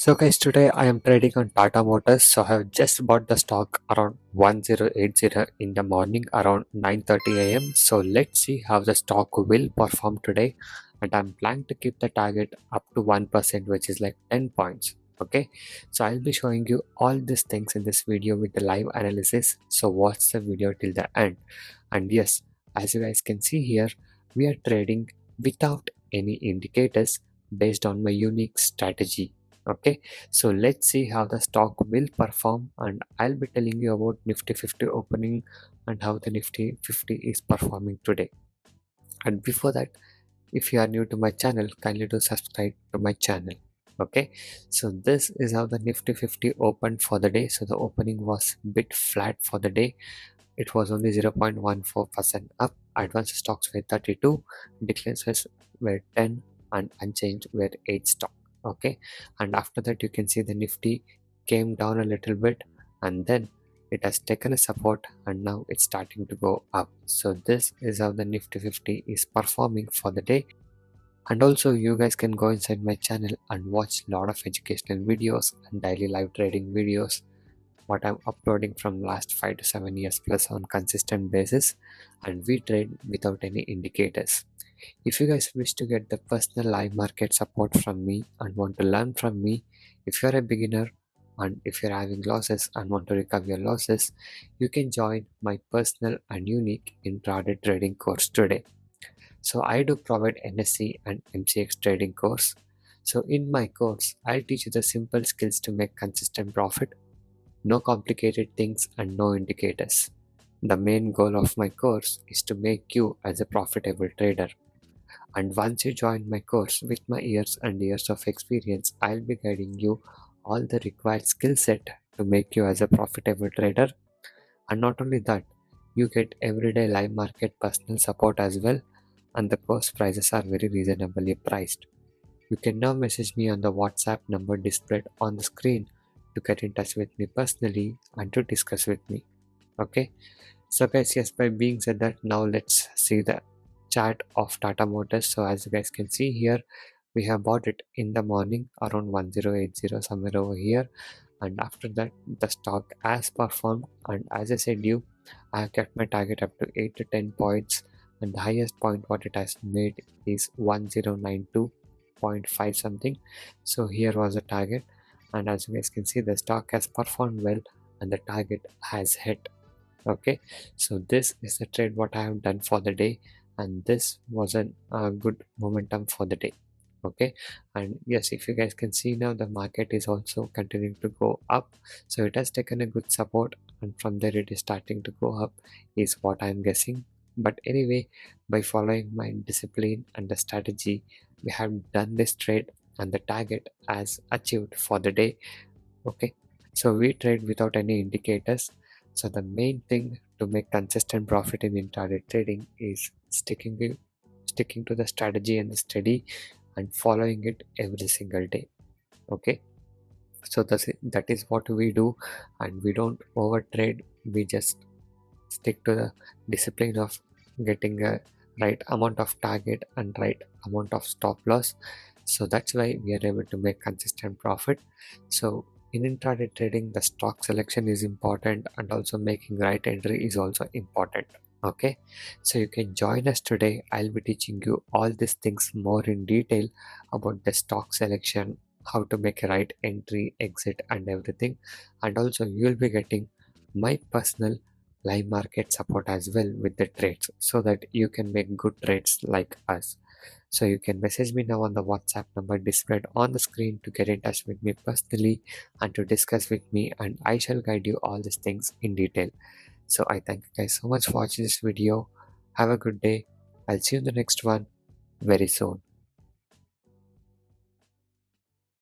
So guys, today I am trading on Tata Motors. So I have just bought the stock around 1080 in the morning around 9:30 a.m. So let's see how the stock will perform today. And I'm planning to keep the target up to 1%, which is like 10 points. Okay, so I'll be showing you all these things in this video with the live analysis. So watch the video till the end. And yes, as you guys can see here, we are trading without any indicators based on my unique strategy. Okay, so let's see how the stock will perform, and I'll be telling you about Nifty 50 opening and how the Nifty 50 is performing today. And before that, if you are new to my channel, kindly do subscribe to my channel. Okay, so this is how the Nifty 50 opened for the day. So the opening was a bit flat for the day. It was only 0.14% up. Advanced stocks were 32, declines were 10, and unchanged were 8 stock. Okay, and after that you can see the Nifty came down a little bit, and then it has taken a support, and now it's starting to go up. So this is how the Nifty 50 is performing for the day. And also you guys can go inside my channel and watch a lot of educational videos and daily live trading videos what I'm uploading from last 5 to 7 years plus on consistent basis, and we trade without any indicators. If you guys wish to get the personal live market support from me and want to learn from me, if you're a beginner and if you're having losses and want to recover your losses, you can join my personal and unique intraday trading course today. So I do provide NSC and MCX trading course. So in my course, I'll teach you the simple skills to make consistent profit, no complicated things and no indicators. The main goal of my course is to make you as a profitable trader. And once you join my course with my years and years of experience, I'll be guiding you all the required skill set to make you as a profitable trader. And not only that, you get everyday live market personal support as well, and the course prices are very reasonably priced. You can now message me on the WhatsApp number displayed on the screen to get in touch with me personally and to discuss with me. Okay, so guys, yes, by being said that, now let's see the chart of Tata Motors. So as you guys can see here, we have bought it in the morning around 1080 somewhere over here, and after that the stock has performed, and as I said you, I have kept my target up to 8 to 10 points, and the highest point what it has made is 1092.5 something. So here was the target, and as you guys can see, the stock has performed well and the target has hit. Okay, so this is the trade what I have done for the day, and this was a good momentum for the day. Okay, and yes, if you guys can see now, the market is also continuing to go up. So it has taken a good support, and from there it is starting to go up is what I'm guessing. But anyway, by following my discipline and the strategy, we have done this trade, and the target as achieved for the day. Okay, so we trade without any indicators. So the main thing to make consistent profit in intraday trading is sticking to the strategy and the study and following it every single day. Okay, so that is what we do, and we don't over trade. We just stick to the discipline of getting a right amount of target and right amount of stop loss. So that's why we are able to make consistent profit. So in intraday trading, the stock selection is important, and also making right entry is also important. Okay, so you can join us today. I'll be teaching you all these things more in detail about the stock selection, how to make a right entry, exit, and everything. And also you'll be getting my personal live market support as well with the trades, so that you can make good trades like us. So you can message me now on the WhatsApp number displayed on the screen to get in touch with me personally and to discuss with me, and I shall guide you all these things in detail. So I thank you guys so much for watching this video. Have a good day. I'll see you in the next one very soon.